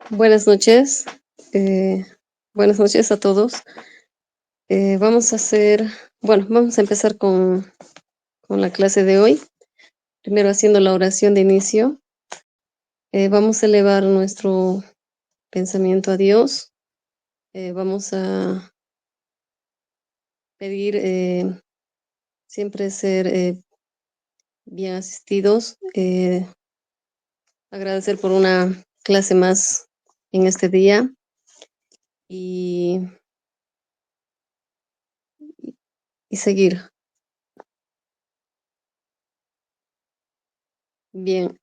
Buenas noches. eh, Buenas noches a todos. Vamos a vamos a empezar con la clase de hoy. Primero haciendo la oración de inicio. Vamos a elevar nuestro pensamiento a Dios. Vamos a pedir siempre ser bien asistidos. Agradecer por una clase más en este día y, y seguir. Bien,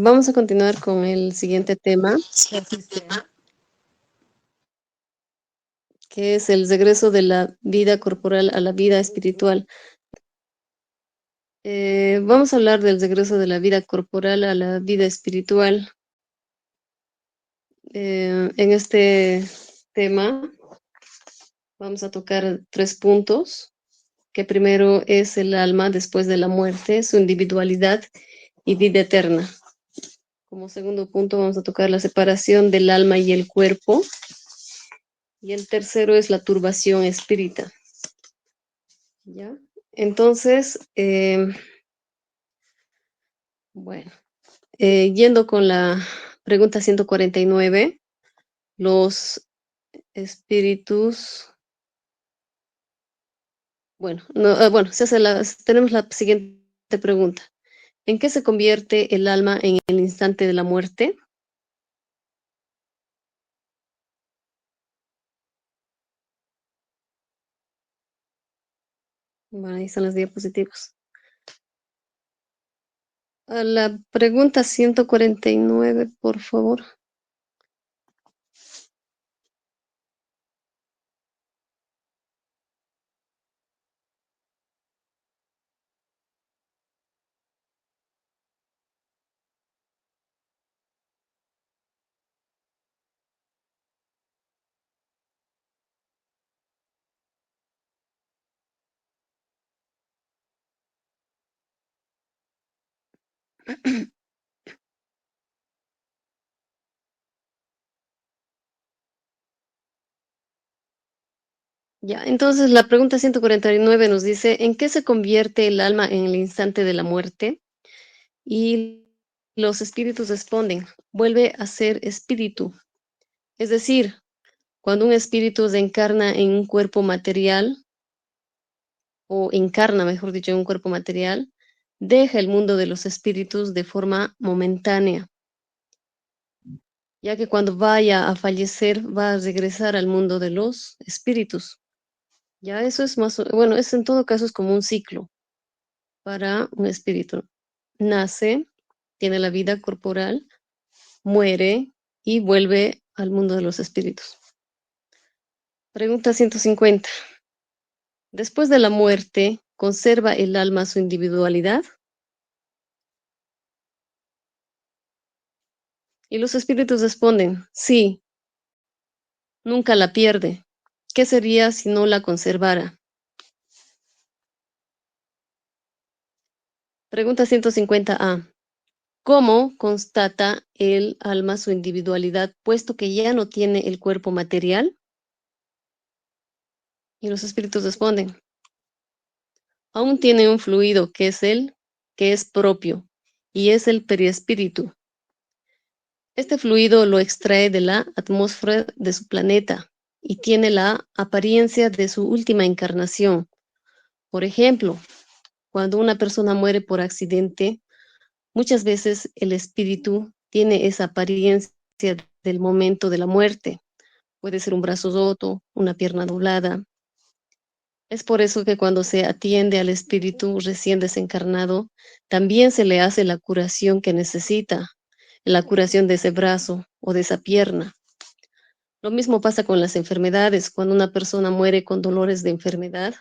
vamos a continuar con el siguiente tema, que es el regreso de la vida corporal a la vida espiritual. Vamos a hablar del regreso de la vida corporal a la vida espiritual. En este tema vamos a tocar 3 puntos, que primero es el alma después de la muerte, su individualidad y vida eterna. Como segundo punto vamos a tocar la separación del alma y el cuerpo. Y el tercero es la turbación espírita. ¿Ya? Entonces, bueno, yendo con la pregunta 149, los espíritus, bueno, no, tenemos la siguiente pregunta. ¿En qué se convierte el alma en el instante de la muerte? Bueno, ahí están las diapositivas. A la pregunta 149, por favor. Ya, entonces la pregunta 149 nos dice, ¿en qué se convierte el alma en el instante de la muerte? Y los espíritus responden, vuelve a ser espíritu. Es decir, cuando un espíritu se encarna en un cuerpo material, o encarna, mejor dicho, en un cuerpo material, deja el mundo de los espíritus de forma momentánea, ya que cuando vaya a fallecer va a regresar al mundo de los espíritus. Ya eso es más, bueno, es en todo caso es como un ciclo para un espíritu. Nace, tiene la vida corporal, muere y vuelve al mundo de los espíritus. Pregunta 150. Después de la muerte, ¿conserva el alma su individualidad? Y los espíritus responden, sí, nunca la pierde. ¿Qué sería si no la conservara? Pregunta 150A. ¿Cómo constata el alma su individualidad, puesto que ya no tiene el cuerpo material? Y los espíritus responden, aún tiene un fluido que es propio, y es el periespíritu. Este fluido lo extrae de la atmósfera de su planeta y tiene la apariencia de su última encarnación. Por ejemplo, cuando una persona muere por accidente, muchas veces el espíritu tiene esa apariencia del momento de la muerte. Puede ser un brazo roto, una pierna doblada. Es por eso que cuando se atiende al espíritu recién desencarnado, también se le hace la curación que necesita, la curación de ese brazo o de esa pierna. Lo mismo pasa con las enfermedades. Cuando una persona muere con dolores de enfermedad,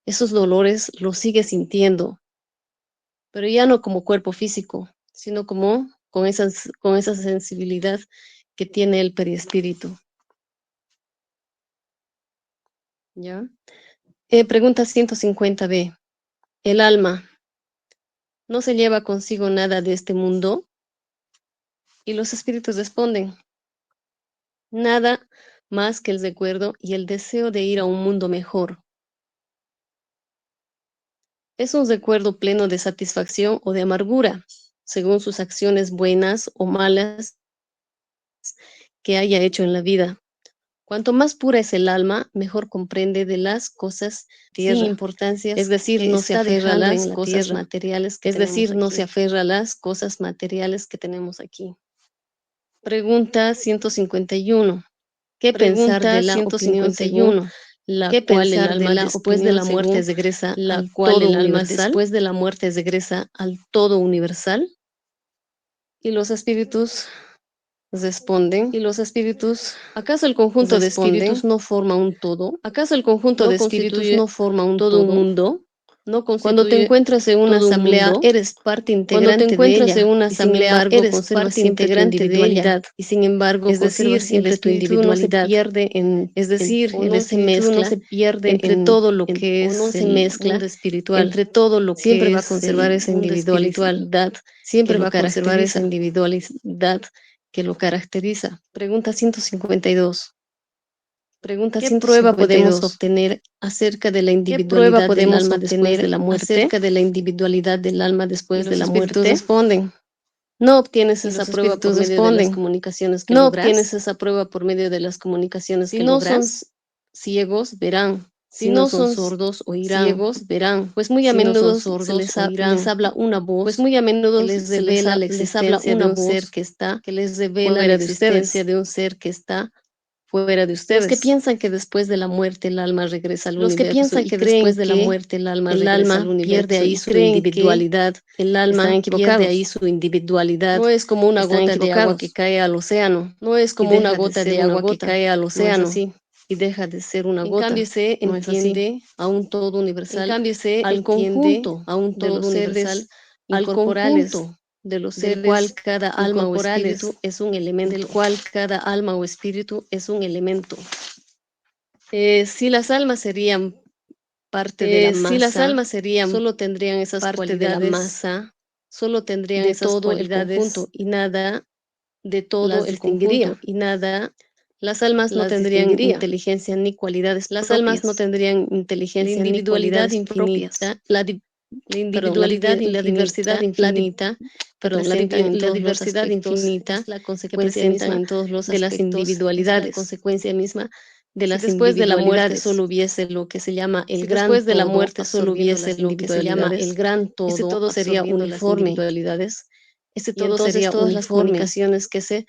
esos dolores los sigue sintiendo, pero ya no como cuerpo físico, sino como con esa sensibilidad que tiene el perispíritu. ¿Ya? Pregunta 150b. ¿El alma no se lleva consigo nada de este mundo? Y los espíritus responden, nada más que el recuerdo y el deseo de ir a un mundo mejor. Es un recuerdo pleno de satisfacción o de amargura, según sus acciones buenas o malas que haya hecho en la vida. Cuanto más pura es el alma, mejor comprende de las cosas sin importancia, es decir, no se aferra a las cosas materiales que tenemos aquí. Pregunta 151. ¿Qué pensar de la opinión según la cual el alma después de la muerte regresa al todo universal? Y los espíritus responden, ¿acaso el conjunto de espíritus no forma un todo? ¿Acaso el conjunto de espíritus no forma un todo un mundo? Cuando te encuentras en una asamblea, eres parte integrante de ella, y sin embargo conservas siempre tu individualidad, y sin embargo es decir, el espíritu no se pierde en, es decir, el espíritu no se pierde entre todo lo que es el mundo espiritual, entre todo lo que siempre va a conservar esa individualidad, siempre va a conservar esa individualidad que lo caracteriza. Pregunta 152. ¿Qué prueba podemos obtener acerca de la individualidad del alma después de la muerte? Acerca de la individualidad del alma después de la muerte. Responden. No obtienes esa prueba por medio de las comunicaciones que logras. No obtienes esa prueba por medio de las comunicaciones que logras. Si no son ciegos, verán. Si no son sordos, oirán. Ciegos, verán. Pues muy a menudo les habla una voz. Pues muy a menudo les revela la existencia de un ser que está, que les revela la existencia de un ser que está fuera de ustedes. Los que piensan que después de la muerte el alma regresa al universo, los que piensan que después de la muerte el alma regresa al universo, pierde ahí su individualidad, el alma pierde ahí su individualidad. No es como una gota de agua que cae al océano, no es como una gota de agua que cae al océano, y deja de ser una gota. En cambio se entiende a un todo universal, en cambio se al conjunto a un todo universal, al conjunto de los seres, del cual cada alma o espíritu es un elemento, del cual cada alma o espíritu es un elemento. Si las almas serían parte de la masa, si las almas serían solo tendrían esas parte cualidades de la masa, solo tendrían de esas todo cualidades el conjunto y nada de todo el conjunto y nada. Las almas no tendrían inteligencia ni cualidades propias. Las almas no tendrían inteligencia ni cualidades infinita, la individualidad y la diversidad infinita, la diversidad infinita es la consecuencia misma en todos los de las individualidades, la consecuencia misma de las después de la muerte solo hubiese lo que se llama el gran después de la muerte solo hubiese lo que se llama el gran todo, ese todo sería uniforme, ese todo sería todas las comunicaciones que se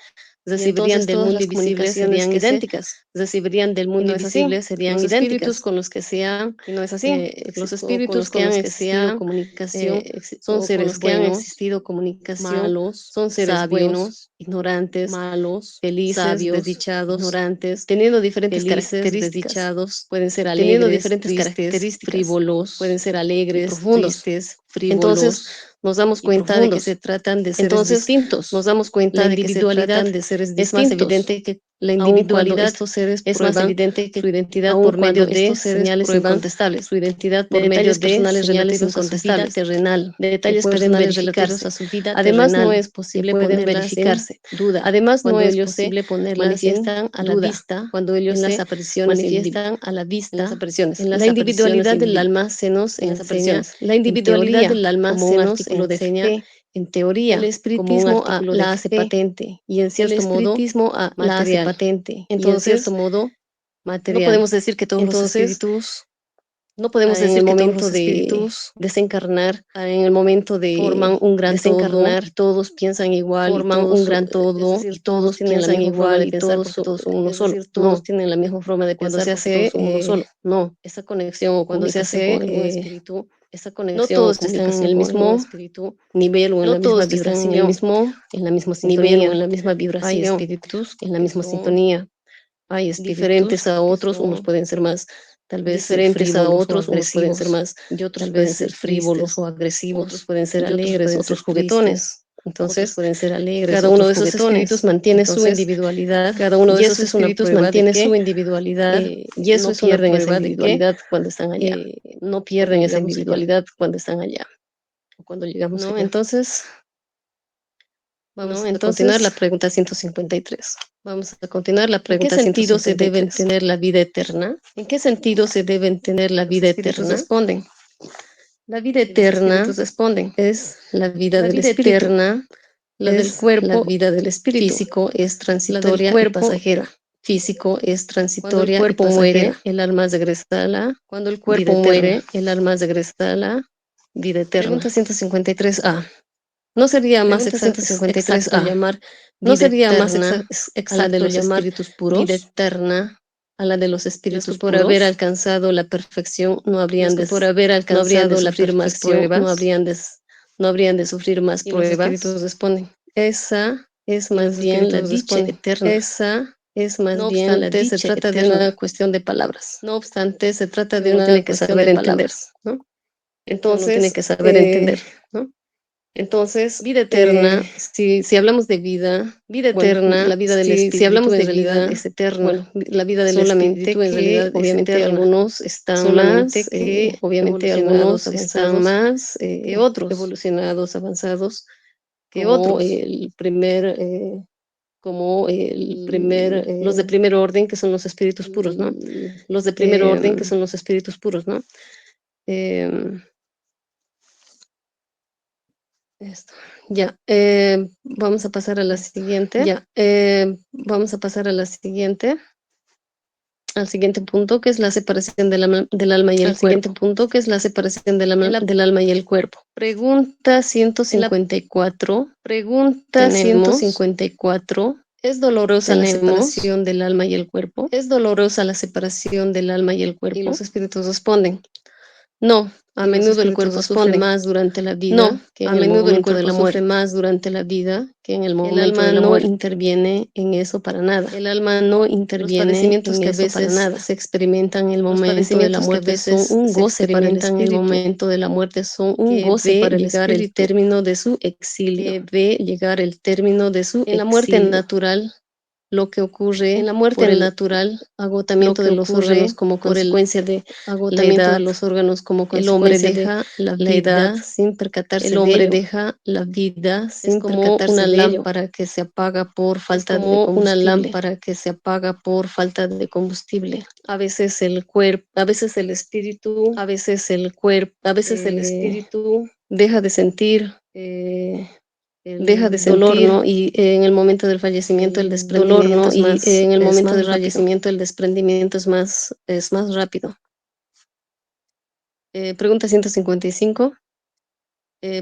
recibirían del mundo invisible serían idénticas, recibirían del mundo invisible serían idénticas con los que sean, y no es así, los espíritus que han existido comunicación son seres que han existido comunicación, malos, son seres buenos, ignorantes, malos, felices, sabios, desdichados, ignorantes, teniendo diferentes características, desdichados, pueden ser alegres, teniendo diferentes características, frívolos, pueden ser alegres, profundos, tristes, frívolos. Entonces, nos damos cuenta de que se tratan de seres distintos. Nos damos cuenta de que se tratan de seres distintos. Es más evidente que la individualidad estos seres es más evidente que su identidad por medio de estos señales incontestables, su identidad por medio de personales relativos a su vida terrenal, de detalles personales relativos a su vida. Además, no es posible pueden verificarse duda. Además, no es posible ponerlas manifiestan a la vista cuando ellos en las apariciones manifiestan a la vista en las apariciones. La individualidad del alma se nos enseña la individualidad del alma como un artículo de fe, en teoría, el espiritismo la hace patente y en cierto modo la hace patente. Entonces, y en cierto modo material. No podemos decir que todos los espíritus, no podemos decir que todos los espíritus desencarnar, en el momento de forman un gran desencarnar, todo, todos piensan igual, forman un gran todo, es decir, y todos piensan igual, y todos son uno solo. Todos tienen la misma forma de pensar, cuando se hace uno solo. No, esa conexión o cuando se hace con algún espíritu, esa conexión no todos están en el mismo espíritu nivel o en la misma vibración, en la misma sintonía o en la misma vibración. Hay espíritus en la misma sintonía. Hay espíritus diferentes a otros, unos pueden ser más tal vez diferentes a otros, unos pueden ser más y otros pueden ser frívolos o agresivos, otros pueden ser alegres, otros juguetones. Entonces, pueden ser alegres, cada uno de esos espíritus mantiene su individualidad, cada uno de esos espíritus mantiene su individualidad y eso no pierden esa individualidad cuando están allá. No pierden esa individualidad cuando están allá. O cuando llegamos allá. Entonces, Vamos a continuar la pregunta 153. Vamos a continuar la pregunta. ¿En qué sentido se debe entender la vida eterna? ¿En qué sentido se debe entender la vida eterna? Responden. La vida eterna responden. Es la vida del espíritu. Eterna, la del cuerpo, la vida del espíritu. Físico es transitoria y pasajera. Físico es transitoria. Cuando el cuerpo muere, el alma regresa a la Cuando el cuerpo muere, el alma regresa a la vida eterna. Pregunta 153A. ¿No sería más exacto llamar ¿No sería más exacto llamar espíritus puros? Vida eterna a la de los espíritus por haber alcanzado la perfección no habrían de por haber alcanzado la sufrir más pruebas, no habrían de sufrir más pruebas. Los espíritus responden, esa es más bien la dicha eterna. Esa es más bien la dicha. Se trata de una cuestión de palabras. No obstante, se trata de una cuestión de palabras, ¿no? Entonces, uno tiene que saber entender, ¿no? Entonces, vida eterna, si hablamos de vida, vida eterna, la vida del espíritu, si hablamos de vida es eterna. Bueno, la vida del espíritu en realidad obviamente algunos están más, que obviamente algunos están más que otros, evolucionados, avanzados, que otros. Los de primer orden que son los espíritus puros, ¿no? Los de primer orden que son los espíritus puros, ¿no? Esto. Ya, vamos a pasar a la siguiente. Ya, vamos a pasar a la siguiente. Al siguiente punto, que es la separación del alma y el cuerpo. Al siguiente punto, que es la separación del alma y el cuerpo. Pregunta 154. Pregunta 154. ¿Es dolorosa la separación del alma y el cuerpo? ¿Es dolorosa la separación del alma y el cuerpo? Y los espíritus responden. No, a menudo el cuerpo sufre más durante la vida que en el momento de la muerte. Más durante la vida que en el momento de la muerte. El alma no interviene en eso para nada. El alma no interviene. Los padecimientos que a veces se experimentan en el momento de la muerte son un goce para el espíritu. En el momento de la muerte son un goce para llegar el término de su exilio. Que ve llegar el término de su exilio. En la muerte natural, lo que ocurre en la muerte natural, agotamiento de los órganos como consecuencia de agotamiento de los órganos como consecuencia de la edad sin percatarse. El hombre deja la vida sin percatarse. Una lámpara que se apaga por falta de combustible. Una lámpara que se apaga por falta de combustible. A veces el cuerpo, a veces el espíritu, a veces el cuerpo, a veces el espíritu deja de sentir. Deja de sentir dolor, ¿no? Y en el momento del fallecimiento el desprendimiento dolor, ¿no? Es más, y en el momento del fallecimiento el desprendimiento es más rápido. Pregunta 155.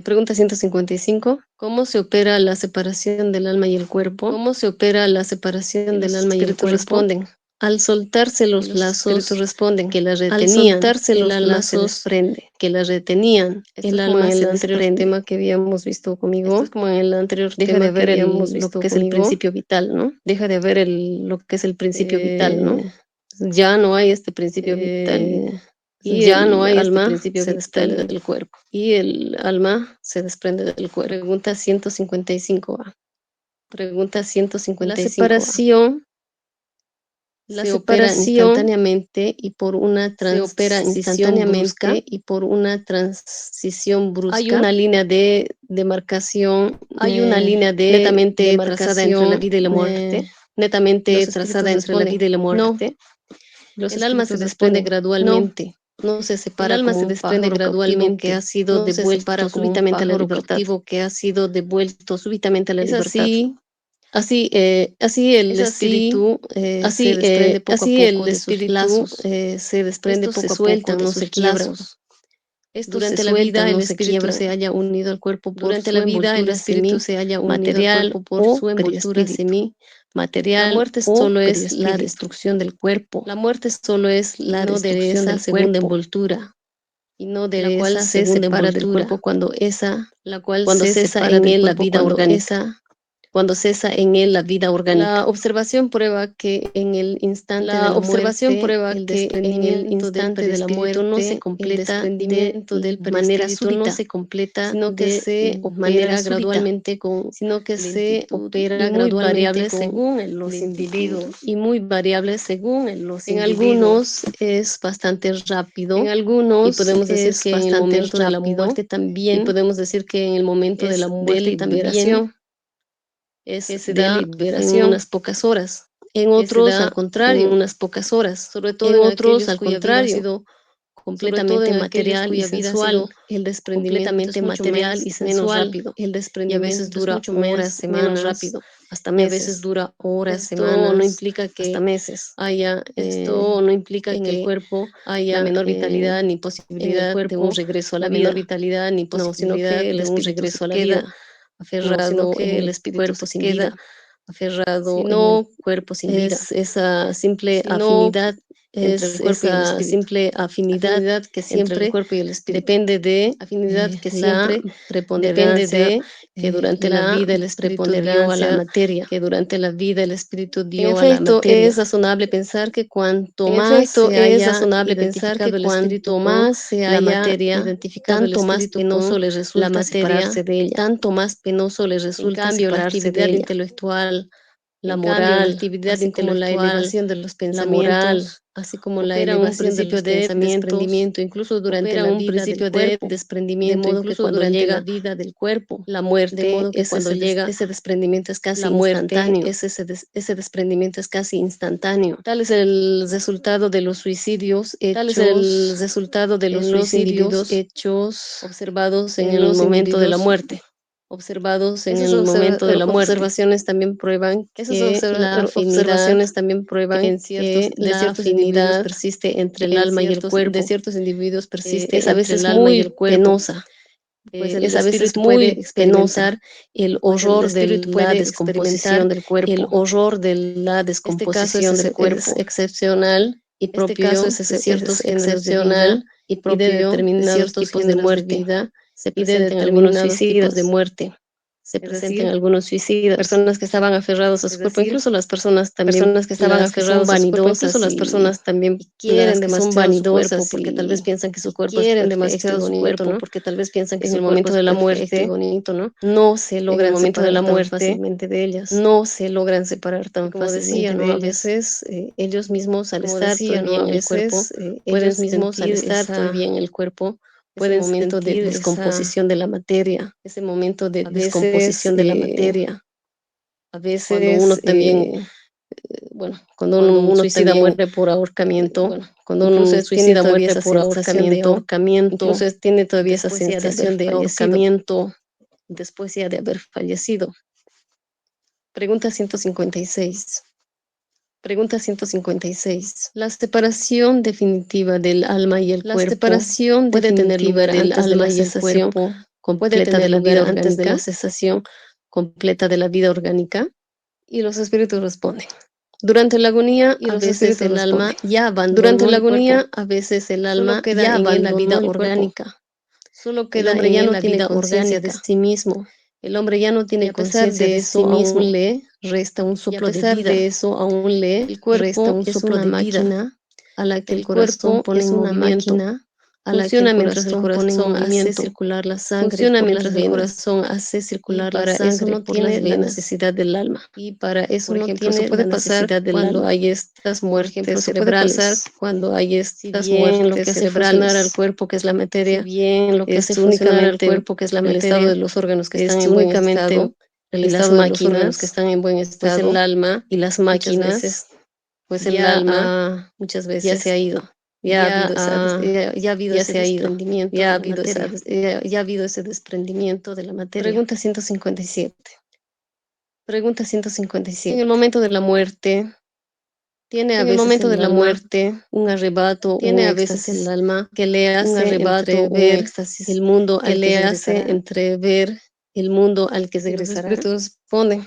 Pregunta 155. ¿Cómo se opera la separación del alma y el cuerpo? ¿Cómo se opera la separación del alma y el cuerpo? Responden. Al soltarse los lazos, responden que la retenían, al soltarse los lazos, desprende, que la retenían. El alma en el anterior tema que habíamos visto conmigo. Esto es como en el anterior deja tema de haber que habíamos visto lo que conmigo, es el principio vital, ¿no? Deja de haber lo que es el principio vital, ¿no? Ya no hay este principio vital. Y ya no hay alma, se desprende del cuerpo. Y el alma se desprende del cuerpo. Pregunta 155A. Pregunta 155A. La separación instantáneamente y por una transición brusca y por una transición brusca. Hay una línea de demarcación, netamente trazada entre la vida y la muerte, netamente trazada entre la vida y la muerte. No, el alma se desprende gradualmente. No se separa. El alma se desprende gradualmente, que ha sido devuelto súbitamente a la libertad. Que ha sido devuelto súbitamente a la libertad. Así el espíritu se desprende poco a poco de sus lazos, se desprende poco a poco de sus lazos. Durante la vida el espíritu se haya unido al cuerpo por su envoltura semi-material por su envoltura semi-material. La muerte solo es la destrucción del cuerpo. La muerte solo es la destrucción de esa segunda envoltura. Y no de la cual se separa del cuerpo cuando cesa en él la vida orgánica. Cuando cesa en él la vida orgánica. La observación prueba que en el instante de la muerte, el desprendimiento del espíritu no se completa de manera súbita, no se completa, sino que se opera gradualmente sino que se opera muy variable según los individuos y muy variable según los individuos. En algunos es bastante rápido, en algunos y podemos decir que en el momento de la muerte también, y podemos decir que en el momento de la muerte y liberación. es que se de da en liberación, unas pocas horas. En que se otros, da al contrario, en unas pocas horas, sobre todo en en otros, aquellos al cuya vida ha contrario, sido sobre todo completamente en aquellos material y cuya vida ha sensual. sido el desprendimiento es Completamente mucho material y menos sensual, rápido. el Y a veces desprendimiento es dura mucho horas, menos semanas, rápido, hasta y a veces meses. dura horas, Esto no semanas, implica hasta que meses. haya Esto no implica en el que cuerpo la haya menor vitalidad ni en el posibilidad de un cuerpo regreso a la la menor vida. vitalidad ni No, sino posibilidad que el de un espíritu se regreso a la vida. queda No, sino aferrado en que el el espíritu cuerpo se sin queda vida, aferrado en el sino cuerpo sin vida, es esa simple sino afinidad entre es el cuerpo y el esa espíritu. simple afinidad Afinidad que entre el siempre cuerpo y el espíritu. depende de Afinidad que la siempre preponderancia de que durante la la vida el espíritu dio a la preponderancia materia. que durante la vida el espíritu En dio a la efecto, es materia. razonable pensar que cuanto En más efecto, se es haya razonable pensar que identificado el espíritu cuanto con más se la haya materia, identificado el tanto más espíritu con penoso le la resulta materia, separarse de ella. tanto más penoso le En resulta cambio, la separarse de actividad ella. intelectual, la En cambio, la moral, actividad así como la intelectual, elevación de los la moral, pensamientos, así como la operan un elevación de principio los de pensamientos, desprendimiento incluso durante operan la un vida del principio de cuerpo, de desprendimiento modo que incluso cuando durante la llega vida del cuerpo, la de muerte, modo que cuando llega ese desprendimiento es casi la muerte, instantáneo. ese desprendimiento es casi instantáneo. Tal es el resultado de los suicidios Tal es el hechos resultado de los en los suicidios individuos hechos observados en en el los momento de la individuos muerte. observados en Esas el momento de la muerte. observaciones también prueban Esas que la afinidad observaciones también prueban que de la ciertos individuos afinidad persiste entre el que alma y el de cuerpo. ciertos individuos persiste Es a entre el veces alma y el muy cuerpo, penosa, pues el es a veces espíritu puede muy penosa, experimentar, el pues el horror de espíritu la puede experimentar descomposición del el cuerpo. horror de la Este caso descomposición del es cuerpo. excepcional y Este caso propio de ciertos es géneros de vida excepcional y y de propio de determinados ciertos tipos de géneros de muerte vida se y de presenta en algunos determinados tipos de suicidas. muerte. Se Es presenta en decir, algunos suicidas, personas que estaban aferrados a su es cuerpo, decir, incluso las personas también, personas que estaban las que son aferradas a su cuerpo, incluso vanidosas las personas también y quieren las que son demasiado su cuerpo vanidosas porque tal vez piensan que su y cuerpo es quieren perfecto y demasiado su bonito, cuerpo ¿no? porque tal vez piensan que En el su cuerpo momento es de la perfecto y muerte, bonito, ¿no? no se En el logran momento de separar la tan muerte, fácilmente de ellas. no se logran separar Y tan como decía, fácilmente ¿no? de A ellas. veces ellos mismos al Como estar decía, todavía ¿no? A en el cuerpo, veces pueden ellos mismos al sentir estar todavía en el cuerpo ese pueden momento de sentir descomposición de la materia, ese momento de a veces, descomposición de la materia. A cuando uno veces, también, bueno, cuando cuando un uno suicida también, muere por ahorcamiento, bueno, cuando incluso un tiene suicida todavía muere esa por sensación de ahorcamiento, ahorcamiento, incluso tiene todavía esa después ya de haber sensación de fallecido, ahorcamiento. después ya de haber fallecido. Pregunta 156. Pregunta 156. La separación definitiva del alma y el La cuerpo separación puede tener definitiva lugar del antes de alma la y el cesación cuerpo puede completa de tener la vida lugar antes de la orgánica. cesación completa de la vida orgánica. Y los espíritus responden. Durante la agonía, Y a los veces espíritus el alma responden. ya Durante abandonó la el cuerpo, agonía, a veces el solo alma queda ya en él la abandonó vida el cuerpo. orgánica. Solo El queda hombre en ya él no la tiene vida conciencia de orgánica. sí mismo. El hombre ya no Y tiene a pesar conciencia de de sí eso, mismo. aún le resta un Y a soplo de pesar de vida. eso, aún le El resta cuerpo un es soplo una de vida. máquina a la que el El corazón cuerpo pone es en una movimiento. máquina a la que el Funciona mientras el corazón pone en corazón hace movimiento. circular la sangre Funciona por las mientras el venas. corazón hace Y circular la para eso sangre no por las tiene la venas. necesidad del alma. Y para eso Por no ejemplo, eso tiene la puede pasar necesidad del cuando alma. hay estas Por ejemplo, muertes eso puede pasar cerebrales. cuando hay Si estas bien lo que muertes hace funcionar al cerebrales. cuerpo, que es la Si materia, bien lo que hace es funcionar al únicamente cuerpo, que es la el estado de materia, los órganos que están es en buen únicamente estado, el y las estado de los órganos que máquinas, están en buen pues el estado, alma y las muchas máquinas, veces pues el ya alma muchas ya se veces ha ido. Ya ha habido ya ha habido ya ese se ha ido. desprendimiento Ya de ha la habido materia. Ya ha habido ese desprendimiento de la materia. Pregunta 157. Pregunta En el 157. momento de la muerte, tiene a En el veces momento el de la alma muerte, un arrebato, un tiene a veces el éxtasis alma que le un hace arrebato, un entrever éxtasis el mundo que al que le hace regresará. entrever el mundo al que Y los regresará. espíritus responden.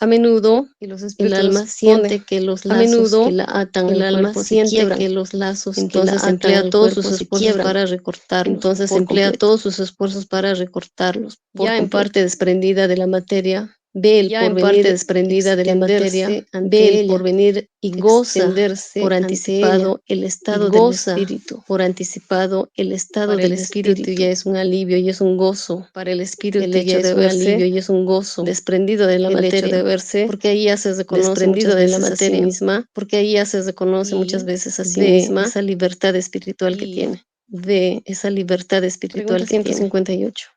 A menudo Y los el espíritus alma responden. siente que los A lazos que menudo la atan el al alma cuerpo se siente quiebran. que los lazos que la Entonces atan emplea al todos sus cuerpo se esfuerzos quiebran. para recortarlos Entonces por emplea completo. todos sus esfuerzos para recortarlos por Ya en completo. parte desprendida de la materia, ve el Ya en parte porvenir desprendida de la materia, extenderse ve ante el ella porvenir y goza extenderse por ante ella anticipado el y estado del goza espíritu. por anticipado el estado Para del el espíritu espíritu. ya es un alivio y es un gozo Para el el espíritu ya hecho de es un alivio verse y es un gozo desprendido de la el hecho de materia, verse porque ahí ya se reconoce desprendido muchas de la veces a sí materia, misma porque ahí ya se reconoce muchas y veces a sí ve misma esa libertad espiritual que y tiene. ve esa libertad Pregunta espiritual que tiene. 158.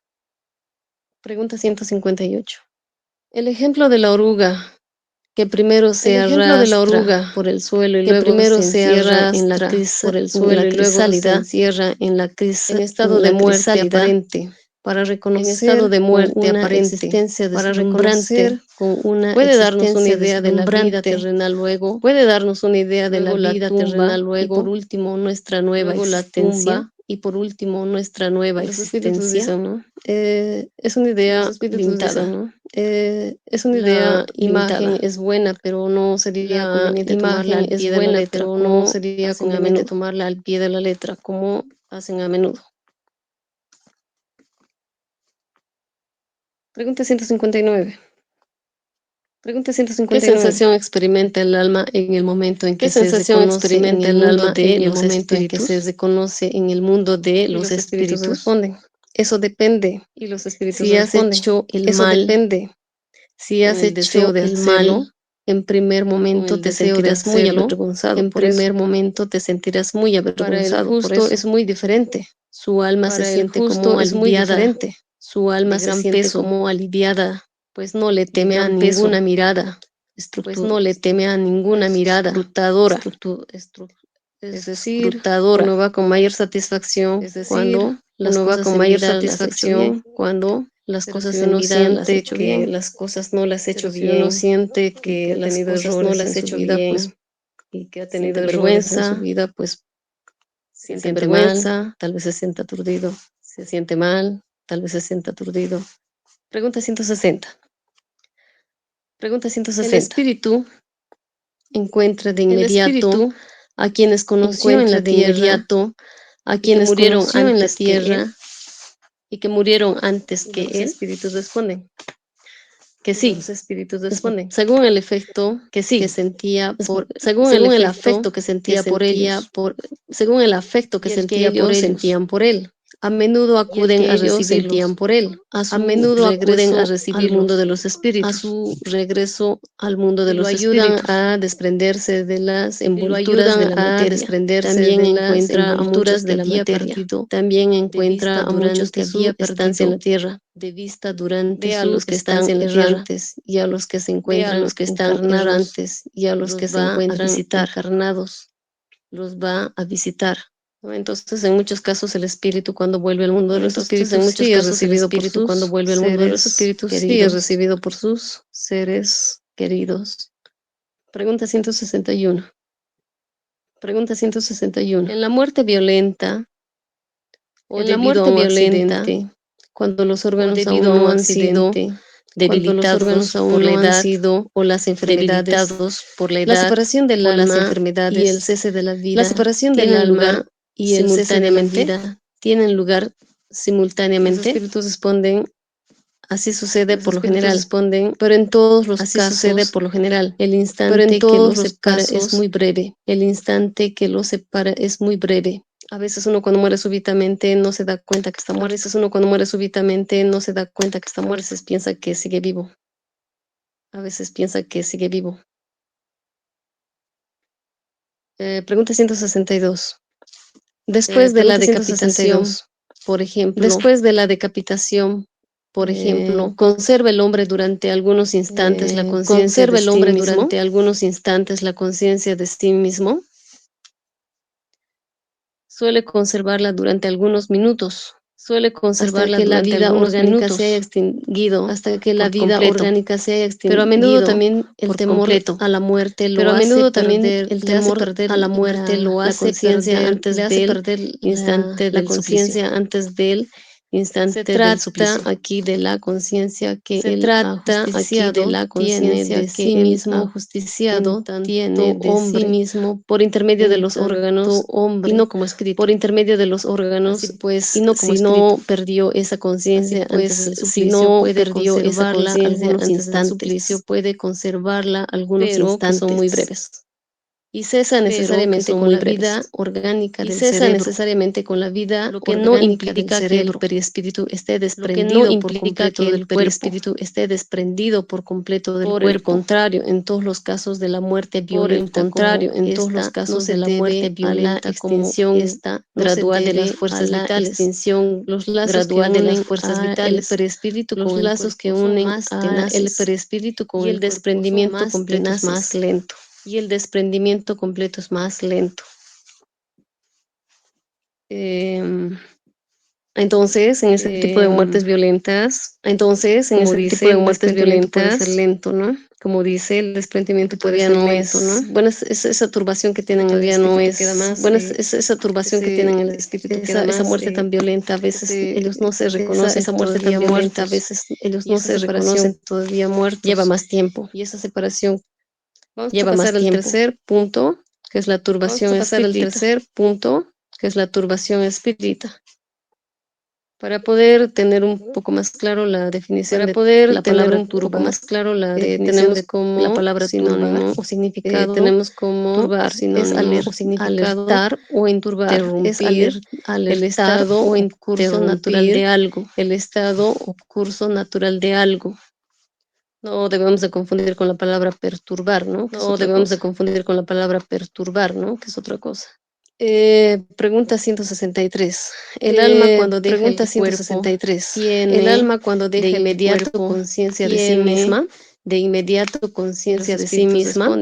Pregunta 158. El ejemplo de la oruga, que primero se arrastra por el suelo y luego se encierra en la crisálida, en estado de muerte aparente, para reconocer con una existencia deslumbrante, puede darnos una idea de la vida terrenal luego, puede darnos una idea de la vida terrenal luego, y por último nuestra nueva existencia, y por último nuestra nueva existencia, ¿no? Es una idea limitada, ¿no? Es una idea imagen es buena, pero no sería conveniente tomarla al pie de la letra, pero no sería conveniente tomarla al pie de la letra, como hacen a menudo. Pregunta 159. Pregunta 159. ¿Qué sensación experimenta el alma en el momento en que se reconoce en el mundo de los espíritus? Se reconoce en el mundo de los espíritus responden. Eso depende. Y los espíritus si has hecho el mal, depende. Si has hecho el mal, en primer momento te sentirás muy avergonzado. En primer momento te sentirás muy avergonzado. Para el justo es muy diferente. Su alma se siente como aliviada. Su alma se siente como aliviada, pues no le teme a ninguna mirada. Pues no le teme a ninguna mirada escrutadora. Es decir, uno va con mayor satisfacción cuando las cosas en vida las ha hecho bien, cuando las cosas en vida las ha hecho bien, las cosas no las ha hecho bien, uno siente que las cosas no las ha hecho bien, pues, y que ha tenido vergüenza en su vida, pues siente vergüenza, tal vez se sienta aturdido, se siente mal, tal vez se sienta aturdido. Pregunta 160. Pregunta 160. El espíritu encuentra de inmediato a quienes conoció en la tierra, a quienes murieron en la tierra y que murieron antes que él. Los espíritus responden que sí. Los espíritus responden según el efecto que sí que sentía por según el afecto que sentía por ellos, según el afecto que sentía por ellos sentían por él. A menudo acuden a recibirlos por él. A menudo acuden a recibir al mundo de los espíritus. A su regreso al mundo de los espíritus. Lo ayudan a desprenderse de las envolturas de la materia. También encuentra a muchos de la materia. También encuentra a muchos que había estancia en la tierra. De vista durante a los que están errantes y a los que se encuentran los que están errantes y a los que se encuentran encarnados. Los va a visitar. ¿No? Entonces, en muchos casos, el espíritu cuando vuelve al mundo de los espíritus, en muchos casos, recibido por sus cuando vuelve al mundo de los espíritus, sí es recibido por sus seres queridos. Pregunta 161. Pregunta 161. En la muerte violenta o debido a un accidente, cuando los órganos aún no han sido debilitados por la edad o las enfermedades, por la edad, la separación del alma las enfermedades y el cese de la vida, la separación del alma y el cese de la vida tienen lugar simultáneamente. Los espíritus responden, así sucede por lo general, responden, pero en todos los así casos sucede por lo general. El instante que los separa es muy breve. El instante que los separa es muy breve. A veces uno cuando muere súbitamente no se da cuenta que está muerto. A veces uno cuando muere súbitamente no se da cuenta que está muerto. A veces piensa que sigue vivo. A veces piensa que sigue vivo. Pregunta 162. Después de la decapitación, por ejemplo, conserva el hombre durante algunos instantes la conciencia de sí mismo. Durante algunos instantes la conciencia de sí mismo. Suele conservarla durante algunos minutos. Suele conservarla hasta que la vida orgánica se haya extinguido, hasta que la vida orgánica se haya extinguido. Pero a menudo también el temor a la muerte lo hace perder, el temor a la muerte lo hace perder antes del instante de la conciencia, antes del instante del suplicio. Se trata aquí de la conciencia que el ajusticiado tiene de sí mismo, justiciado tiene de sí mismo por intermedio de los órganos y no como espíritu. Por intermedio de los órganos, así pues, y no como si no perdió esa conciencia antes del suplicio, si no perdió esa conciencia algunos instantes, puede conservarla algunos instantes, pero que son muy breves. y cesa necesariamente con la vida orgánica del cerebro, necesariamente con la vida lo que no implica que el perispíritu esté desprendido por completo del perispíritu esté desprendido por completo del cuerpo. Por el contrario, en todos los casos de la muerte violenta, en todos los casos de la muerte violenta, extinción gradual de las fuerzas vitales, extinción los lazos gradual de las fuerzas vitales, el perispíritu los lazos que unen el perispíritu con el desprendimiento completo es más lento. Y el desprendimiento completo es más lento. Entonces, en ese tipo de muertes violentas, tipo de muertes violentas puede ser lento, ¿no? Como dice, el desprendimiento todavía no es, ¿no? Bueno, es esa turbación que tienen todavía no es, bueno, es esa turbación que tienen el espíritu, esa muerte tan violenta, a veces ellos no se reconocen, esa muerte tan violenta, a veces ellos no se reconocen todavía muertos. Lleva más tiempo. Y esa separación lleva más tiempo. Tercer punto, que es la turbación espírita. El tercer punto, que es la turbación espírita. Para poder tener un poco más claro la definición de la palabra un poco más claro la definición de como la palabra sinónimo o significado, tenemos como turbar es alertar o interrumpir el estado o curso natural de algo, el estado o curso natural de algo. No debemos de confundir con la palabra perturbar, ¿no? No debemos de confundir con la palabra perturbar, ¿no? Que es otra cosa. Pregunta 163. El alma cuando deja el cuerpo tiene el alma cuando deja de inmediato conciencia de sí misma, de inmediato conciencia de sí misma.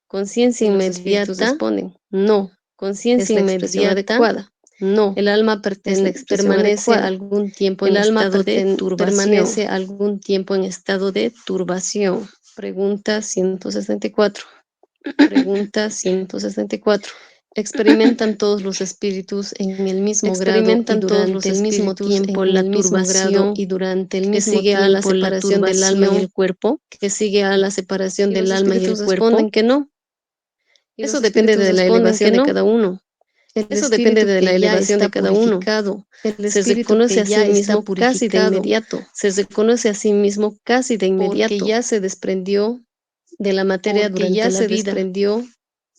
Conciencia inmediata responden, no. Conciencia inmediata adecuada. No, el alma permanece algún tiempo en estado de turbación. Permanece algún tiempo en estado de turbación. Pregunta 164. Pregunta 164. Experimentan todos los espíritus en el mismo grado y durante el mismo tiempo la turbación y durante el mismo tiempo a la separación del alma y el cuerpo, que sigue a la separación del alma y el cuerpo. Responden que no. Eso depende de la elevación de cada uno. Eso depende de la elevación de cada uno. Se reconoce a sí mismo casi de inmediato. Se reconoce a sí mismo casi de inmediato. Porque ya se desprendió de la materia durante la vida. Desprendió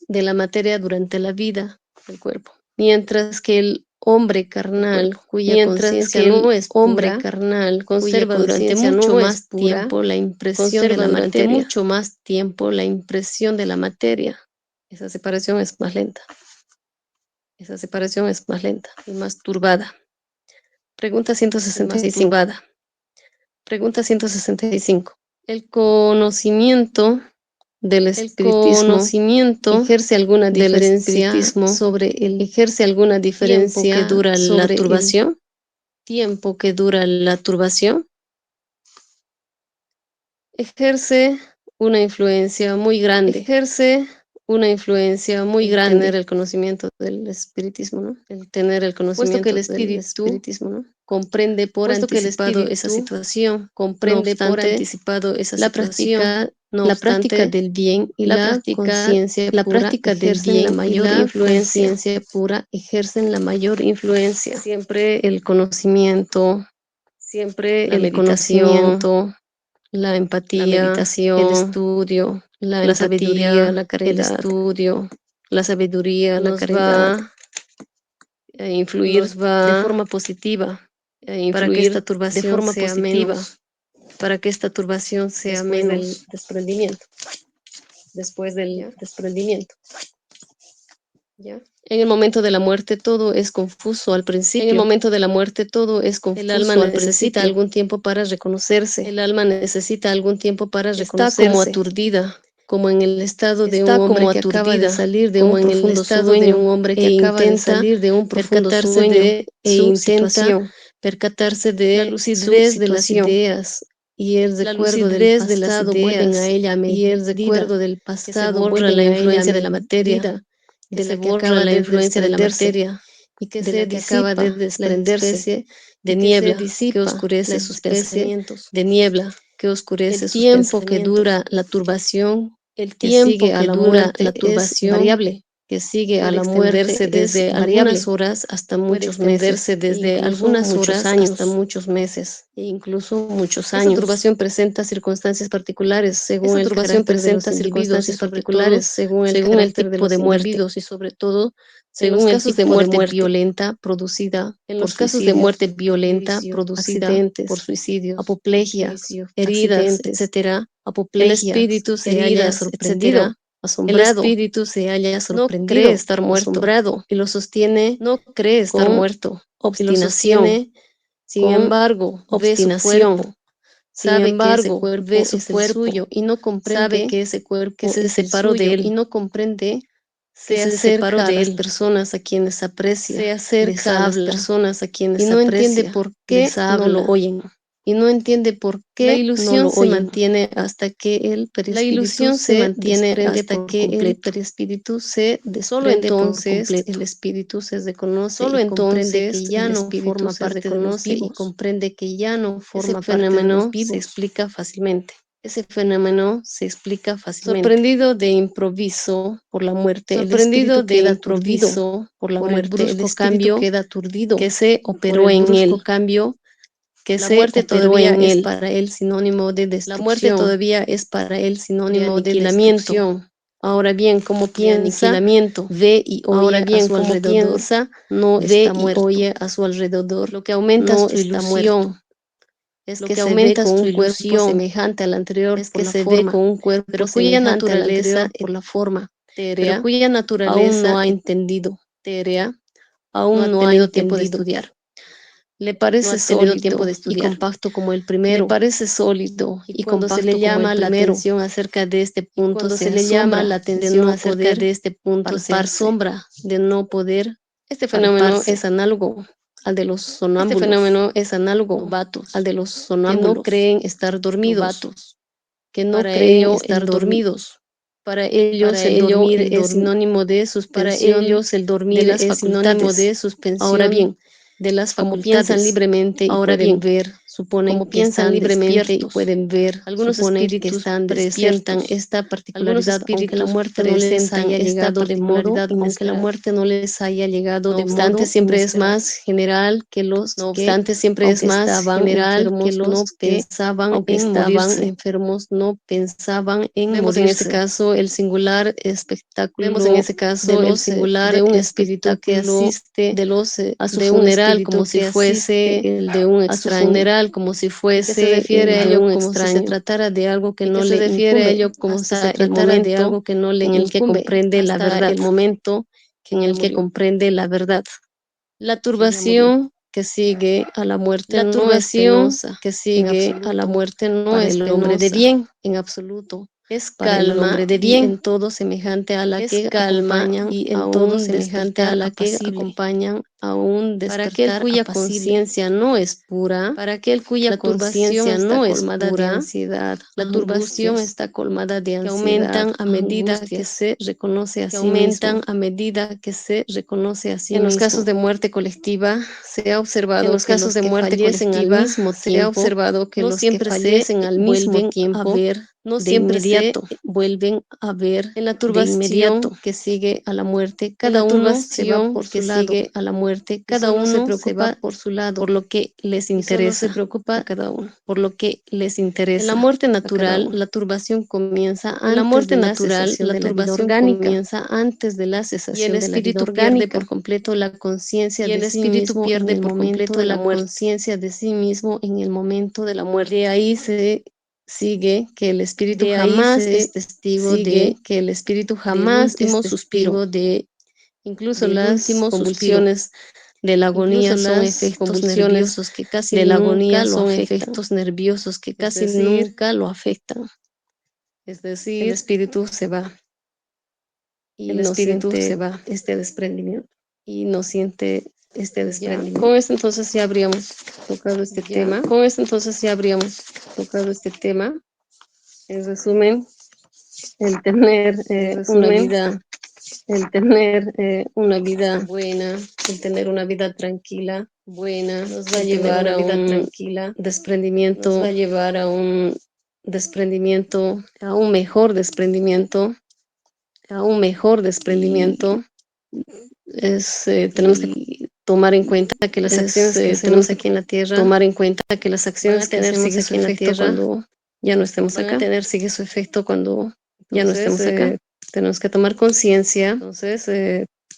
de la materia durante la vida del cuerpo. Mientras que el hombre carnal, cuya conciencia no es hombre carnal, conserva durante mucho más tiempo la impresión de la materia. Mucho más tiempo la impresión de la materia. Esa separación es más lenta. Esa separación es más lenta y más turbada. Pregunta 165. Pregunta 165. El conocimiento del espiritismo ejerce alguna diferencia sobre el ejerce alguna diferencia que dura la turbación. Tiempo que dura la turbación. Ejerce una influencia muy grande. Ejerce una influencia muy grande. Tener el conocimiento del espiritismo, ¿no? El tener el conocimiento del espiritismo, ¿no? Comprende por anticipado esa situación, comprende por anticipado esa situación. La práctica del bien y la conciencia pura, la práctica del bien la mayor y la influencia pura ejercen la mayor influencia. Siempre el conocimiento, siempre la el conocimiento, la empatía, la meditación, el estudio, la sabiduría, la caridad, el estudio, la sabiduría, la caridad, va a influir de forma positiva, para que esta turbación de forma sea positiva, para que esta turbación sea menos del desprendimiento, después del desprendimiento. ¿Ya? En el momento de la muerte todo es confuso al principio. En el momento de la muerte todo es confuso. El alma necesita algún tiempo para reconocerse. El alma necesita algún tiempo para reconocerse. Está como aturdida, como en el estado de un hombre que acaba de salir de un profundo sueño, de un hombre que acaba de salir de un profundo sueño e intenta percatarse de la lucidez de las ideas y el recuerdo del pasado vuelven a ella a medida, y el recuerdo del pasado borra la influencia de la materia, de la que acaba la influencia de la materia y que se acaba de desprenderse de niebla que oscurece sus pensamientos, de niebla que oscurece sus pensamientos. El tiempo que dura la turbación, el tiempo que dura la turbación es variable. que sigue a puede la muerte extenderse es desde variable. algunas horas hasta Puede muchos extenderse meses, desde incluso algunas muchos horas años. hasta muchos meses E incluso muchos Esta años. turbación presenta circunstancias particulares según Esta el turbación carácter de los presenta individuos y circunstancias sobre todo particulares según el según el carácter de tipo los de muerte. individuos y sobre todo En los según el casos de tipo de muerte muerte violenta producida en por los casos de suicidios, muerte violenta suicidio, producida por accidentes, suicidios, apoplejía, suicidio, heridas, accidentes, etcétera, el apoplegias, espíritu se halla heridas, sorprendido, etcétera, el asombrado, espíritu se halla no cree sorprendido, estar muerto asombrado y lo sostiene no cree estar con muerto y lo obstinación, sostiene. Sin con embargo, ve su obstinación. cuerpo, Sin sabe que ese embargo, cuerpo ve su es el cuerpo suyo, y no sabe comprende que ese que cuerpo se es el separó de suyo y él, no comprende que se se acerca acerca a de las él, personas a quienes aprecia, se les acerca a las habla personas a y quienes no entiende aprecia, por les qué no lo habla oyen. y no entiende por La qué no lo ilusión se oyen. mantiene hasta que el La perispíritu ilusión se se mantiene desprende hasta por que el completo. perispíritu se Solo desprende por entonces completo. el espíritu se reconoce Solo y comprende entonces que ya el no espíritu forma se parte de los reconoce y vivos. comprende que ya no Ese forma parte de los fenómeno se vivos. explica fácilmente. Ese fenómeno se explica fácilmente. Sorprendido de improviso por la muerte, el Sorprendido espíritu de queda aturdido improviso por la por el muerte, el brusco espíritu cambio queda aturdido que se por operó el en brusco él. cambio que La se muerte operó todavía en es él. para él sinónimo de La muerte destrucción, todavía es para él de sinónimo de aniquilamiento. destrucción. Ahora bien, como De piensa, aniquilamiento. ve y Ahora oye a bien, su como alrededor, piensa, no ve está y muerto. oye a su alrededor, Lo que aumenta no su está muerto. ilusión es Lo que que se ve aumenta con su un cuerpo ilusión semejante al anterior es por que la se ve forma, con un cuerpo pero cuya semejante al naturaleza, anterior por la forma pero etérea, cuya aún no naturaleza ha entendido, etérea no aún ha no ha tenido tiempo de entendido. estudiar, Le no ha parece tenido tiempo sólido de y estudiar. compacto como el Le primero, parece sólido y y cuando se le compacto como el llama la primero. atención acerca de este Y punto, cuando se se le llama asombra la de atención no acerca poder de este punto, se palparse. asombra de no poder Este fenómeno palparse. es análogo al de los Este sonámbulos fenómeno es análogo novatos, al de los que no sonámbulos creen estar dormidos. novatos, que no Para creen ello, estar dormidos. para ellos Para el ello, dormir es sinónimo de para suspensión ellos el de dormir las es sinónimo facultades. de Ahora suspensión bien, de las como piensan facultades. libremente y Ahora pueden bien, ver, suponen como que piensan están libremente y despiertos. pueden ver, Algunos suponen que espíritus están presentan despiertos. esta Algunos particularidad, aunque la espíritus muerte no les presentan haya esta llegado de modo particularidad, aunque la inesperado. muerte no les haya llegado No de obstante, modo siempre es inesperado. más general que los No que, obstante, siempre es aunque más estaban general que enfermos, no los que, pensaban aunque en estaban morirse. enfermos, no pensaban en Vemos en ese morirse. caso el singular Vemos en espectáculo ese de caso el los singular de un espíritu que espectáculo asiste de los a su de un funeral como espíritu si que fuese asiste el de un a su extraño, funeral como si y que se fuese refiere a el de ello un como si se extraño, tratara de algo que y no que se le refiere a incumbe ello como si hasta se el tratara de momento algo que no le en el que incumbe, comprende la hasta verdad, el momento que en ya el que murió. comprende la verdad. La Que ya murió. turbación que sigue a la muerte La no es turbación penosa que en sigue a la absoluto muerte no para es el hombre de penosa bien, en absoluto. es Para el hombre calma de y bien, en todo semejante a la es que calma acompañan y a en todo un semejante a despertar la que apacible. acompañan a un Para aquel despertar cuya apacible. conciencia no es pura, Para aquel cuya la turbación conciencia está no es colmada de pura, ansiedad, la turbación angustias, está colmada de que ansiedad, aumentan a medida que angustias, se reconoce a que sí mismo. aumentan a medida que se reconoce a sí En los mismo. casos de muerte colectiva, se ha En observado los que casos los de que muerte fallecen al colectiva, mismo se ha tiempo observado que no los que siempre se fallecen al mismo vuelven a tiempo ver no de siempre se inmediato. vuelven a ver En la de inmediato. turbación que sigue a la muerte, En cada la uno se va turbación por que su lado sigue a la muerte, y cada solo se uno se va preocupa por su lado por lo que les y solo se interesa a preocupa cada uno. por lo que les En la interesa muerte a cada natural, uno. la turbación comienza En la antes muerte de la natural, cesación la de la vida turbación orgánica comienza antes de la y el cesación de la vida espíritu pierde por orgánica completo la conciencia y el de sí espíritu mismo en pierde el por momento completo de la la muerte. conciencia de sí mismo en el momento de la muerte. De ahí se sigue que el espíritu De ahí jamás es se testigo sigue que el espíritu del jamás es último suspiro. testigo Incluso del las último suspiro. convulsiones de la Incluso agonía son las efectos convulsiones nerviosos que casi de la nunca agonía lo son afectan. efectos nerviosos que Es casi decir, nunca lo afectan. Es el decir, espíritu se va y el no espíritu se siente va este desprendimiento. Y no siente este Ya, desprendimiento. con esto entonces ya habríamos tocado este Ya, tema. con esto entonces ya habríamos tocado este tema. En resumen, el En una resumen, vida el tener una vida buena, el tener una vida tranquila, buena, nos va a el tener llevar una a vida un tranquila, nos va desprendimiento, a llevar a un desprendimiento, a un mejor desprendimiento a un mejor desprendimiento, tenemos que tomar en cuenta que las acciones que hacemos aquí en la Tierra, tomar en cuenta que las acciones que hacemos aquí en la Tierra cuando ya no estemos acá, van a tener sigue su efecto cuando ya no estemos acá. Tenemos que tomar conciencia, entonces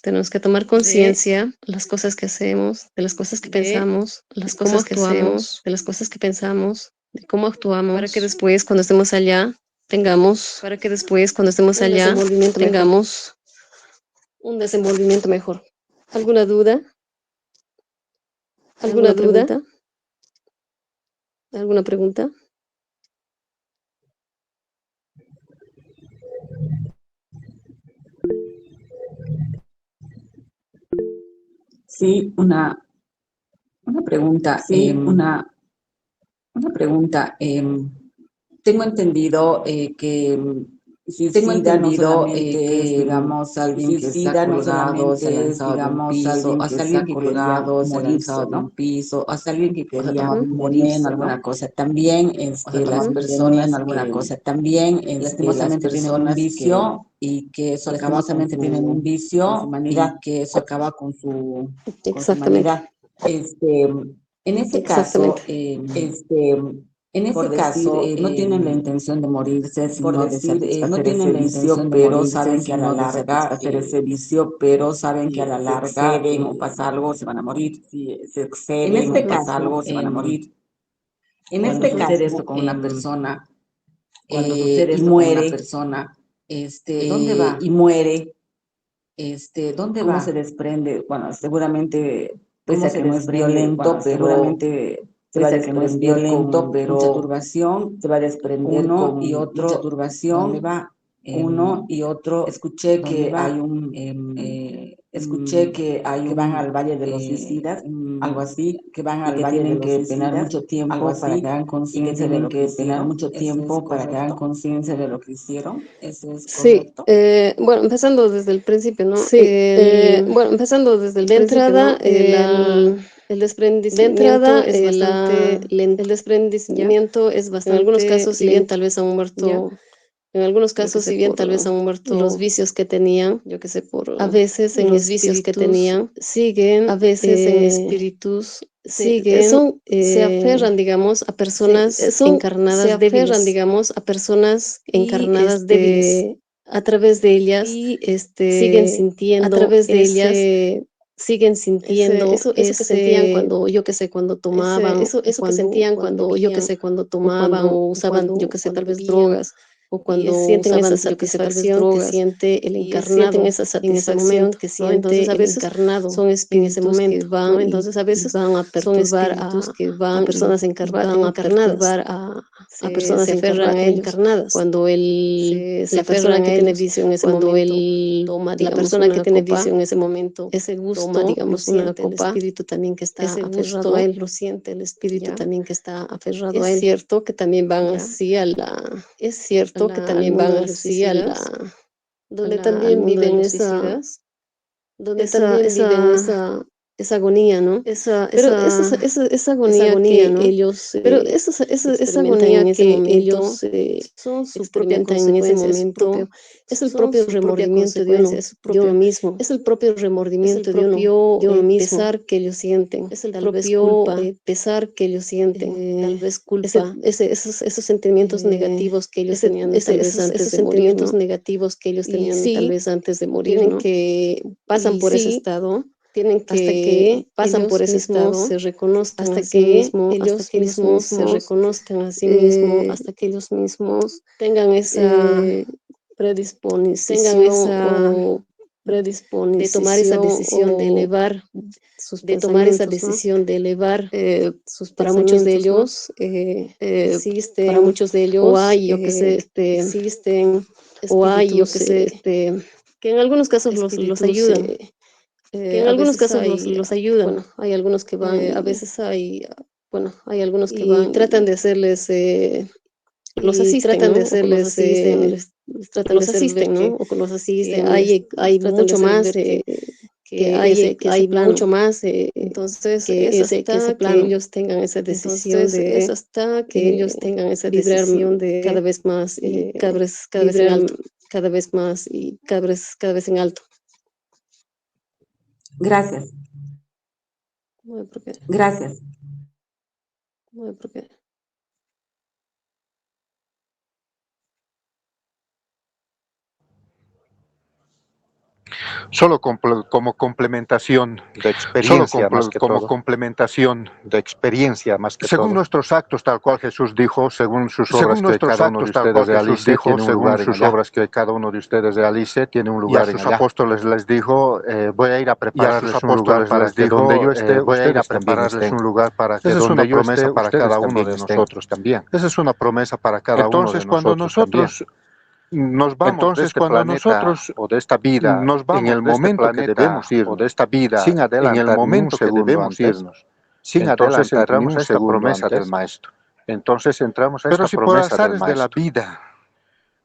tenemos que tomar conciencia de las cosas que hacemos, de las cosas que pensamos, las cosas que hacemos, de las cosas que pensamos, de cómo actuamos, para que después cuando estemos allá tengamos tengamos un desenvolvimiento mejor. ¿Alguna duda? ¿Alguna duda? ¿Alguna pregunta? Sí, una pregunta. Una pregunta. Tengo entendido que suicida no solamente es, digamos, alguien que se ha colgado, se ha lanzado de un piso, hasta alguien que quería morirse, ¿no? Piso, hasta alguien que quería morir en alguna cosa. También las personas lastimosamente tienen un vicio y que eso lastimosamente tienen un vicio y que eso acaba con su humanidad. En ese caso, no tienen la intención de morirse, sino de satisfacer ese vicio, pero saben que a la larga, que a la larga, o pasa algo, se van a morir. Si se exceden o pasa algo, se van a morir. En este caso, esto con una persona, cuando sucede esto con una persona, ¿dónde va? Y muere, ¿dónde va? ¿Cómo se desprende? Bueno, seguramente, pese a que no es violento, pero seguramente se va a desprender con mucha turbación, se va a desprender uno y otro, mucha turbación, ¿dónde va? Uno y otro, escuché que hay que van al Valle de los Suicidas, algo así, que van al Valle tienen que tener mucho tiempo para que hagan conciencia de lo que hicieron, mucho tiempo para que hagan conciencia de lo que hicieron, ¿eso es correcto? Sí, bueno, empezando desde el principio, ¿no? Sí, bueno, empezando desde el De principio, entrada, ¿no? el desprendimiento es bastante lento. El ¿Ya? desprendimiento es En algunos bastante casos, si bien lento, tal vez han ¿ya? muerto, en algunos Yo qué casos, sé, si bien por tal vez han los muerto, vicios que tenían, yo qué sé, por a veces en los vicios que espíritus tenían, siguen, a veces en espíritus siguen, se aferran, digamos, a personas se encarnadas aferran, débiles digamos, a personas y encarnadas débiles a través de ellas y siguen a sintiendo través de ellas siguen sintiendo eso que sentían cuando, yo qué sé, cuando tomaban o eso que sentían cuando cuando, yo qué bebían sé, cuando o tomaban cuando o usaban, yo qué sé, tal cuando vez bebían drogas o y cuando sienten esa usaban, yo qué sé, tal vez satisfacción que drogas siente el y sienten encarnado esa en ese satisfacción momento, que ¿no? Entonces siente a el veces encarnado son en ese espíritus que momento, ¿no? van Entonces a y veces van a son perturbar espíritus que a van personas y van a encarnadas, perturbar a personas se aferran a ellos. encarnadas. Cuando Se la persona aferran que a tiene ellos. vicio en ese Cuando momento toma, la digamos, persona que una tiene vicio copa, en ese momento ese toma, gusto lo digamos, una siente el copa, espíritu también que está ese aferrado a gusto él. lo siente el espíritu ¿Ya? también que está aferrado Es a él. cierto que también van ¿Ya? así Es cierto que al también mundo van de los así suicidas, donde al también mundo de viven los suicidas, donde también viven esa agonía, ¿no? esa, Pero esa, esa esa agonía agonía, que ¿no? ellos Pero esa experimentan en agonía ese que momento ellos son su propia experimentan en ese consecuencia, momento es el son propio su propia remordimiento consecuencia, de uno mismo, es el propio es el remordimiento propio de uno mismo, pesar que ellos sienten, es el tal vez propio culpa, pesar que ellos sienten, tal vez culpa, esos sentimientos negativos que ellos tenían tal vez antes esos de morir, sentimientos ¿no? negativos que ellos Y tenían tal sí, vez antes de morir, tienen ¿no? que, pasan Y por ese sí, estado tienen hasta que que pasan por ellos ese mismos estado, se reconozcan a hasta sí que mismos, hasta ellos que ellos mismos se mismos reconozcan a sí mismos, hasta que ellos mismos eh, tengan predisposición esa, o de tomar esa predisposición decisión de o elevar sus de tomar esa pensamientos, ¿no? decisión de elevar sus Para muchos de pensamientos, ¿no? ellos Para existen, muchos de o ellos hay, yo que sé, existen o hay, yo que espíritus, sé, que en algunos casos los espíritus ayudan, que en a algunos veces casos hay, los ayudan bueno, hay algunos que van a veces hay, bueno, hay algunos que y van tratan de hacerles, los asisten, tratan de ¿no? O que los hacerles, asisten, les tratan de los hacer ver asisten, ¿no? que, O que los asisten, les hay tratan de mucho hacer más ver que ese hay plano. mucho más Entonces, que ese que plano. ellos tengan esa decisión Entonces, es de hasta que ellos tengan esa vibrar decisión cada de vez más y cada vez vibrar en alto. cada vez más y cada vez en alto. Gracias. No hay por qué. Gracias. No hay por qué. Solo como complementación de experiencia más que todo. Complementación de experiencia más que según todo. Nuestros actos, tal cual Jesús dijo, según sus obras que cada uno de ustedes realice, tiene un lugar según sus obras que cada uno de ustedes realice, tiene un lugar en allá. Y a sus apóstoles les dijo, voy a ir a prepararles un lugar para que donde yo esté, voy a ir a prepararles un lugar para que donde yo esté, para cada uno de nosotros también. Esa es una promesa para cada uno de nosotros. Entonces, cuando nosotros nos vamos entonces, de este cuando planeta, nosotros o de esta vida, nos vamos en el momento de que debemos irnos, o de esta vida, sin adelantar en el momento que debemos irnos, sin entonces entramos a esta promesa del Maestro. Entonces entramos a esta promesa del Maestro. De la vida,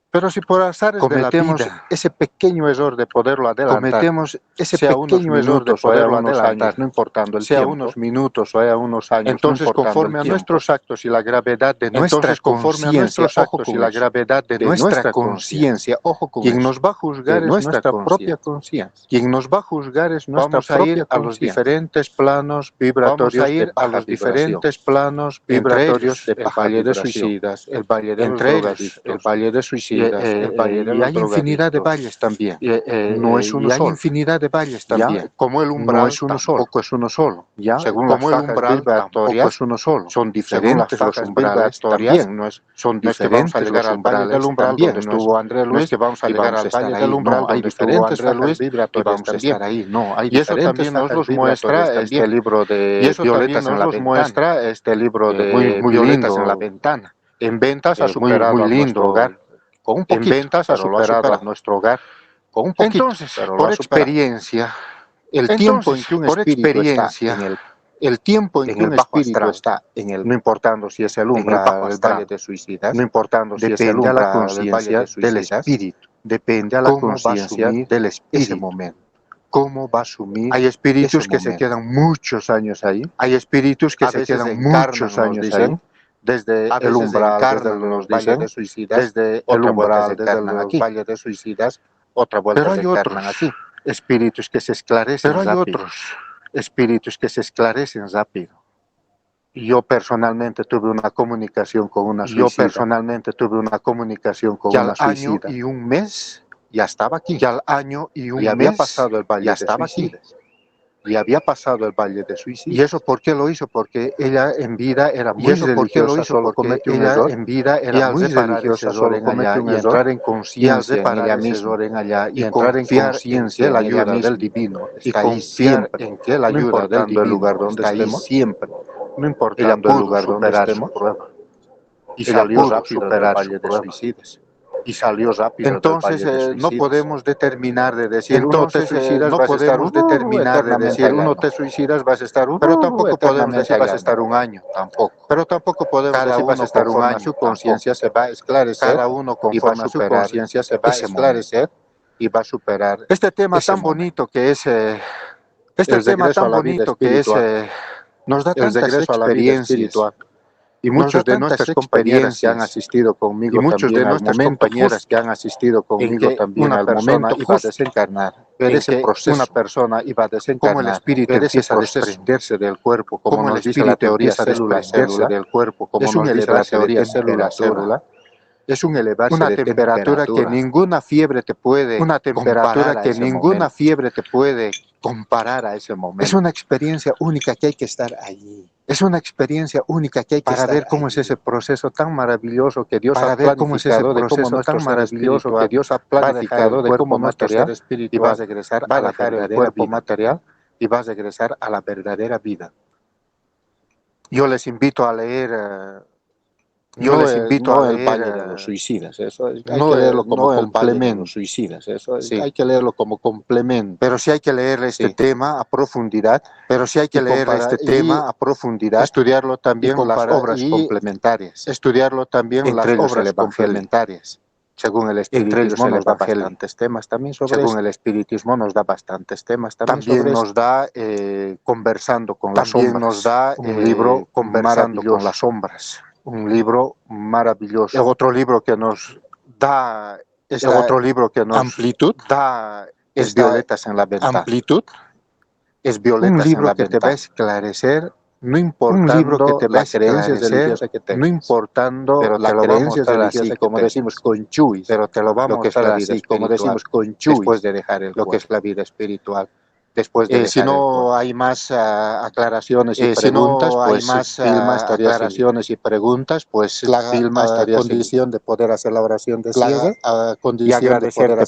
pero si por azares cometemos de la vida, ese pequeño error de poderlo adelantar, cometemos ese pequeño error de poderlo adelantar, no importando el sea tiempo, unos minutos o sea unos años, entonces no conforme a nuestros actos y la gravedad de nuestra conciencia, ojo con y la gravedad de nuestra conciencia, ojo con quien nos va a juzgar es nuestra propia conciencia. Quien nos va a juzgar es nuestra propia conciencia. Vamos a ir a los diferentes planos vibratorios de baja diferentes planos vibratorios de baja vibración. El valle de los drogadictos, el valle de suicidas, el valle de los drogadictos. Y hay infinidad de valles también. No es uno solo. Hay infinidad de valles también. Como el umbral no es uno solo. Tampoco es uno solo. ¿Ya? Según como el umbral tampoco es uno solo. Son diferentes los umbrales también. No es, son diferentes los umbrales al valle del umbral también. Donde estuvo André Luis. No es que vamos a llegar al valle del umbral. No, hay diferentes fajas vibratorias también. Ahí. No, hay y eso también nos los muestra este libro de Violetas en la Ventana. Muestra este libro de Violetas en la Ventana. En ventas ha superado muy lindo hogar. Con un poquito, en ventas ha superado a nuestro hogar con un poquito. Entonces, por experiencia, el tiempo en que un espíritu está en el tiempo en que un espíritu está en el, no importando si es el umbral del valle de suicidas, no importando si es el umbral la conciencia del espíritu, depende a la conciencia del espíritu. Ese momento. ¿Cómo va a asumir? Hay espíritus que se quedan muchos años ahí. Hay espíritus que se quedan muchos años ahí. Desde el umbral, desde los valles de suicidas, desde el umbral, desde los valles de suicidas, otra vuelta se encarnan aquí. Espíritus que se esclarecen rápido. Pero hay otros espíritus que se esclarecen rápido. Yo personalmente tuve una comunicación con una suicida. Yo personalmente tuve una comunicación con una suicida. Al año y un mes ya estaba aquí. Ya al año y un mes había pasado el valle de suicidas. Y había pasado el valle de suicidas. ¿Y eso por qué lo hizo? Porque ella en vida era muy religiosa, solo cometió un error. En vida era muy religiosa, solo cometió un error. Y entrar en conciencia en ella misma, y entrar en conciencia en la ayuda del divino, y confiar en que la ayuda del divino, el lugar donde estemos, siempre, no importando el lugar donde estemos, y salió rápido del valle de suicidas. Y salió rápido. Entonces no podemos determinar de decir uno te suicidas, no podemos determinar de decir uno te suicidas vas a estar pero tampoco podemos decir vas a estar un año, tampoco. Pero tampoco podemos decir vas a estar un año, su conciencia se va a esclarecer, cada uno conforme a su conciencia se va a esclarecer y va a superar este tema tan bonito que es este tema tan bonito que es nos da tantas experiencias. Y muchos de nuestras compañeras que han asistido conmigo, y muchos de nuestras compañeras que han asistido conmigo también al momento iba a desencarnar, ver ese proceso, una persona iba a desencarnar, como el espíritu empieza a desprenderse del cuerpo, como nos dice la teoría célula del cuerpo, como nos dice la teoría célula, es un elevarse una de temperatura que ninguna fiebre te puede una temperatura que ninguna fiebre te puede comparar a ese momento. Es una experiencia única que hay que estar allí. Es una experiencia única que hay que estar ver cómo allí. Es ese proceso tan maravilloso que Dios ha planificado, cómo es ese proceso tan maravilloso que Dios ha planificado de cómo nuestro ser espiritual va a regresar a la verdadera vida material y va a regresar a la verdadera vida. Yo les invito a leer yo les invito a leer el Valle de los Suicidas, eso hay que leerlo como complemento. Los suicidas, eso sí. Hay que leerlo como complemento. Pero sí hay que leer este tema a profundidad, pero sí hay que leer este tema a profundidad, estudiarlo también las obras complementarias, estudiarlo también las obras complementarias. Según el espiritismo nos da bastantes temas también sobre según el espiritismo nos da bastantes temas también nos da conversando con las sombras, nos da un libro conversando con las sombras. Un libro maravilloso. Otro libro que nos da otro libro que nos da violetas en la venta. Amplitud es violetas un libro en la que te va a esclarecer, no importando las creencias religiosas que tengas, no importando las creencias religiosas, como decimos con chuis, pero te lo vamos a mostrar así, como decimos con chuis, después de dejar lo que es la vida espiritual. Después de si no hay más aclaraciones y preguntas, pues Vilma estaría aclaraciones y preguntas, pues Vilma estaría condición de poder hacer la oración de cierre y agradecerte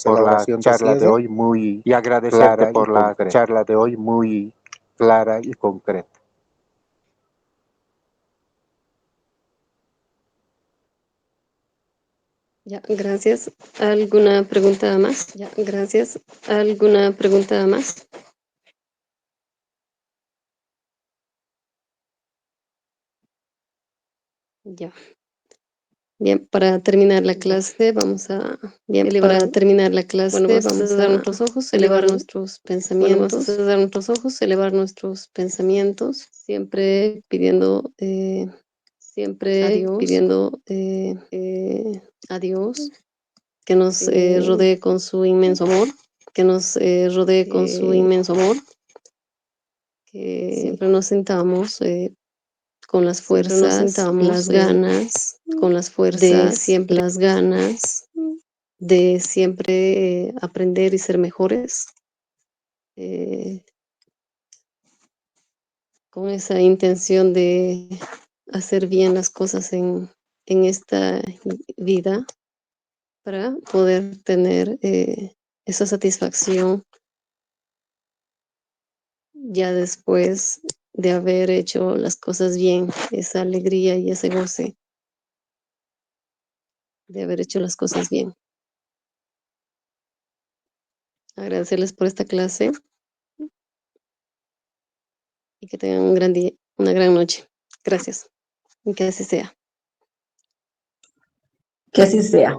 por la charla de hoy muy clara y concreta. Ya, gracias. ¿Alguna pregunta más? Ya, gracias. ¿Alguna pregunta más? Ya. Bien, para terminar la clase vamos a cerrar nuestros ojos, elevar nuestros pensamientos, vamos a cerrar nuestros ojos, elevar nuestros pensamientos, siempre pidiendo a Dios que nos rodee con su inmenso amor, que siempre nos sintamos con las fuerzas, las ganas de siempre aprender y ser mejores, con esa intención de hacer bien las cosas en esta vida para poder tener esa satisfacción ya después de haber hecho las cosas bien, esa alegría y ese goce de haber hecho las cosas bien. Agradecerles por esta clase y que tengan un gran día, una gran noche. Gracias. Y que así sea. Que así sea.